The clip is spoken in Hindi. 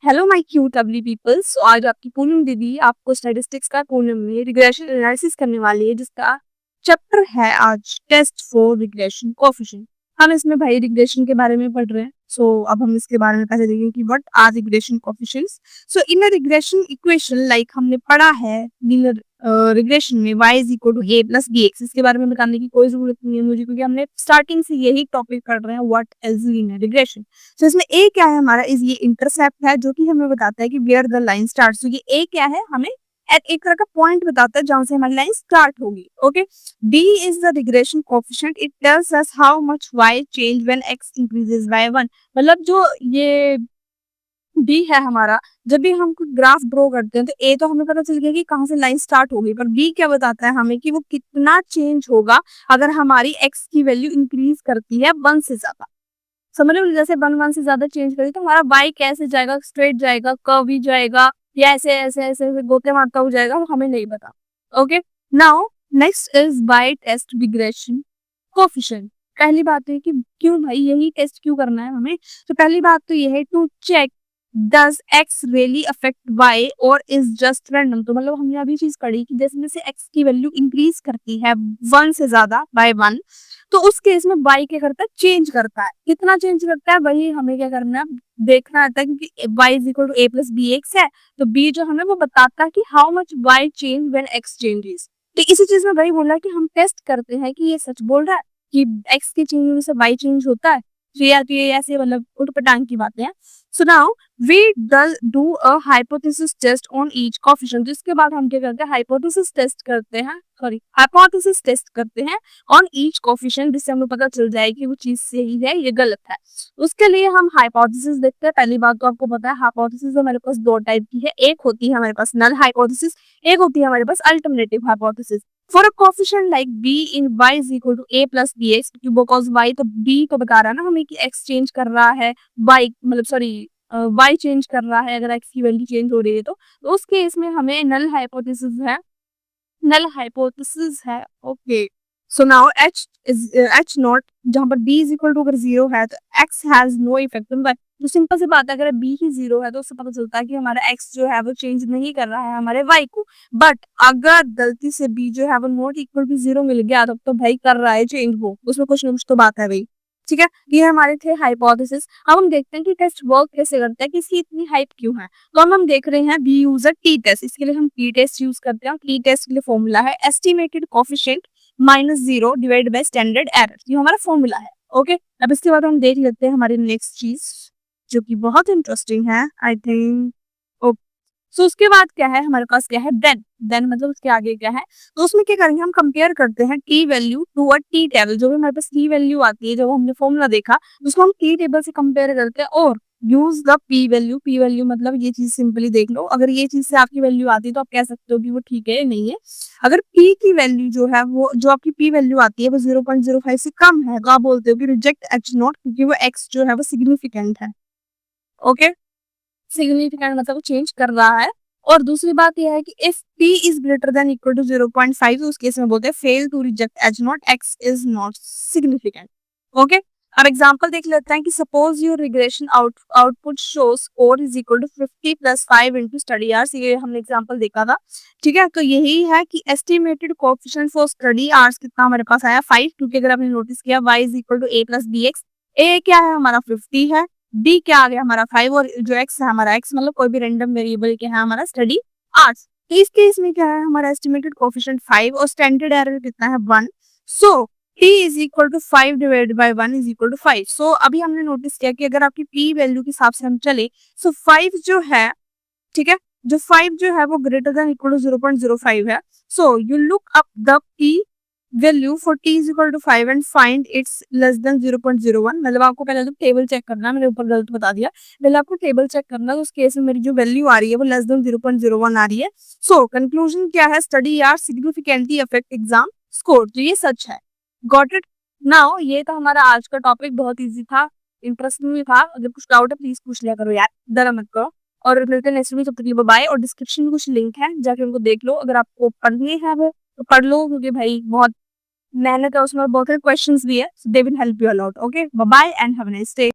Hello my cute lovely people. So आज आपकी पूनम दीदी आपको स्टैटिस्टिक्स का पूनम में रिग्रेशन एनालिसिस करने वाली है, जिसका चैप्टर है आज टेस्ट फॉर रिग्रेशन कोएफिशिएंट। हम इसमें भाई रिग्रेशन के बारे में पढ़ रहे हैं। अब हम इसके बारे में पहले देखेंगे कि what are regression coefficients. In a regression equation like हमने पढ़ा है लीनियर रिग्रेशन में y is equal to a plus bx। इसके बारे में बताने की कोई जरूरत नहीं है मुझे, क्योंकि हमने स्टार्टिंग से यही टॉपिक पढ़ रहे हैं व्हाट इज लीनियर रिग्रेशन। इसमें ए क्या है हमारा, इज ये इंटरसेप्ट है जो कि हमें बताता है कि वेयर द लाइन स्टार्ट्स। तो ये ए क्या है, हमें एक तरह का पॉइंट बताता है जहां से हमारी लाइन स्टार्ट होगी। Okay, D is the regression coefficient, it tells us how much y change when x increases by 1। मतलब जो ये बी है हमारा, जब भी हम कोई ग्राफ ड्रॉ करते हैं तो ए तो हमें पता चल गया कि कहाँ से लाइन स्टार्ट होगी, पर बी क्या बताता है हमें कि वो कितना चेंज होगा अगर हमारी x की वैल्यू इंक्रीज करती है 1 से ज्यादा। समझ लो, जैसे 1 से ज्यादा चेंज करें तो हमारा y कैसे जाएगा, स्ट्रेट जाएगा, कर्व ही जाएगा, या ऐसे ऐसे ऐसे ऐसे गोते मारता हो जाएगा, वो हमें नहीं पता। Okay, now next is by test regression coefficient. पहली बात तो है कि क्यों भाई यही टेस्ट क्यों करना है हमें। तो पहली बात तो ये है to check does x really affect y और इज जस्ट रैंडम। तो मतलब हमने अभी चीज पढ़ी कि जैसे जैसे x की वैल्यू इंक्रीज करती है 1 से ज्यादा बाय 1, तो उस केस में y क्या करता है, चेंज करता है। कितना चेंज करता है वही हमें क्या करना है, देखना आता है, क्योंकि y is equal to a plus b x है। तो b जो हमें वो बताता है कि how much y change when x changes. तो इसी चीज में वही बोला कि हम टेस्ट करते हैं कि ये सच बोल रहा है कि x के चेंज होने से y चेंज होता है। तो ये ऐसे मतलब उठपटांग की बातें हैं। So now we do a hypothesis test on each coefficient. जिसके बाद हम क्या करते हैं, हाइपोथेसिस टेस्ट करते हैं, सॉरी हाइपोथेसिस टेस्ट करते हैं ऑन ईच कोएफिशिएंट, जिससे हमें पता चल जाए कि वो चीज सही है ये गलत है। उसके लिए हम हाइपोथेसिस देखते हैं। पहली बात तो आपको पता है हाइपोथेसिस हमारे पास दो टाइप की है, एक होती है हमारे पास नल हाइपोथेसिस, एक होती है हमारे पास alternative hypothesis. For a coefficient like b in y is equal to a plus bx, because y तो b तो बता रहा है ना हमें कि x चेंज कर रहा है, y मतलब सॉरी y चेंज कर रहा है अगर x की वैल्यू चेंज हो रही है। तो उस केस में हमें नल हाइपोथेसिस है, नल हाइपोथेसिस है। Okay, so now h not, जहां पर b इज इक्वल टू अगर 0 है तो x has no effect on y। तो सिंपल सी बात है, अगर b ही 0 है तो उससे पता चलता है कि हमारा x जो है वो चेंज नहीं कर रहा है हमारे y को। बट अगर गलती से b जो है वो नॉट इक्वल टू 0 मिल गया तब तो भाई कर रहा है चेंज, वो उसमें कुछ ना कुछ तो बात है भाई। ठीक है, ये हमारे थे हाइपोथेसिस। अब हम देखते हैं कि टेस्ट वर्क कैसे करता है, कि इसकी इतनी हाइप क्यों है। तो हम देख रहे हैं बी यूजर टी टेस्ट। इसके लिए हम टी टेस्ट यूज करते हैं। टी टेस्ट के लिए फॉर्मूला है estimated coefficient -0 divide by standard error, ये हमारा फॉर्मूला है। ओके, अब इसके बाद हम देख लेते हैं हमारी नेक्स्ट चीज जो कि बहुत इंटरेस्टिंग है आई थिंक। सो उसके बाद क्या है हमारे पास, क्या है देन मतलब उसके आगे क्या है। तो उसमें क्या करेंगे, हम कंपेयर करते हैं t value to a t table. जो भी हमारे पास टी वैल्यू आती है, जब हमने फॉर्मूला देखा उसको हम टी टेबल से कंपेयर करते हैं और use the P value. P value मतलब ये चीज सिंपली देख लो, अगर ये चीज से आपकी वैल्यू आती है तो आप कह सकते हो कि वो ठीक है या नहीं है। अगर पी की वैल्यू जो है वो, जो आपकी पी वैल्यू आती है वो 0.05 से कम है, तो आप बोलते हो कि रिजेक्ट एच नॉट, क्योंकि वो एक्स जो है वो सिग्निफिकेंट है। ओके, सिग्निफिकेंट मतलब वो चेंज कर रहा है। और दूसरी बात यह है कि if p is greater than equal to 0.5, तो उस केस में बोलते हैं fail to reject H not, x is not significant. Okay, अब एग्जांपल देख लेते हैं कि suppose your regression output show score is equal to 50 + 5 into study hours. ये हमने एग्जांपल देखा था। ठीक है, तो यही है कि estimated coefficient for study hours कितना हमारे पास आया 5, क्योंकि अगर आपने नोटिस किया y is equal to a plus bx, a क्या है हमारा 50 है, डी क्या आ गया हमारा 5, और जो एक्स है हमारा एक्स मतलब कोई भी रैंडम वेरिएबल क्या है हमारा स्टडी आवर्स। तो इस केस में क्या है हमारा एस्टिमेटेड कोएफिशिएंट 5 और स्टैंडर्ड एरर कितना है 1। So t is equal to 5 divided by 1 is equal to 5। So अभी हमने नोटिस किया कि अगर आपकी p वैल्यू के हिसाब से हम चले, सो 5 जो है, ठीक है, जो 5 जो है वो ग्रेटर देन इक्वल टू 0.05 है। So you look up the p value for t is equal to 5 and find its less than 0.01। मतलब आपको पहले तो टेबल चेक करना है, मेरे ऊपर गलत बता दिया, पहले आपको टेबल चेक करना है। तो उस केस में मेरी जो वैल्यू आ रही है वो लेस देन 0.01 आ रही है। सो कंक्लूजन क्या है, study are significantly affect exam score. तो ये सच है। Got it. नाउ ये था हमारा आज का टॉपिक, बहुत ईजी था, इंटरेस्टिंग भी था। अगर कुछ डाउट है प्लीज पूछ लिया करो यार, डरा मत करो। और मिलते हैं नेक्स्ट वीक, तब तक के लिए बाय। और डिस्क्रिप्शन में कुछ लिंक है, जाके उनको देख लो। अगर आपको पढ़नी है वो तो पढ़ लो, क्योंकि भाई बहुत मेहनत है उसमें, बहुत सारे क्वेश्चंस भी है, so they will help you a lot. Okay, bye bye and have a nice day.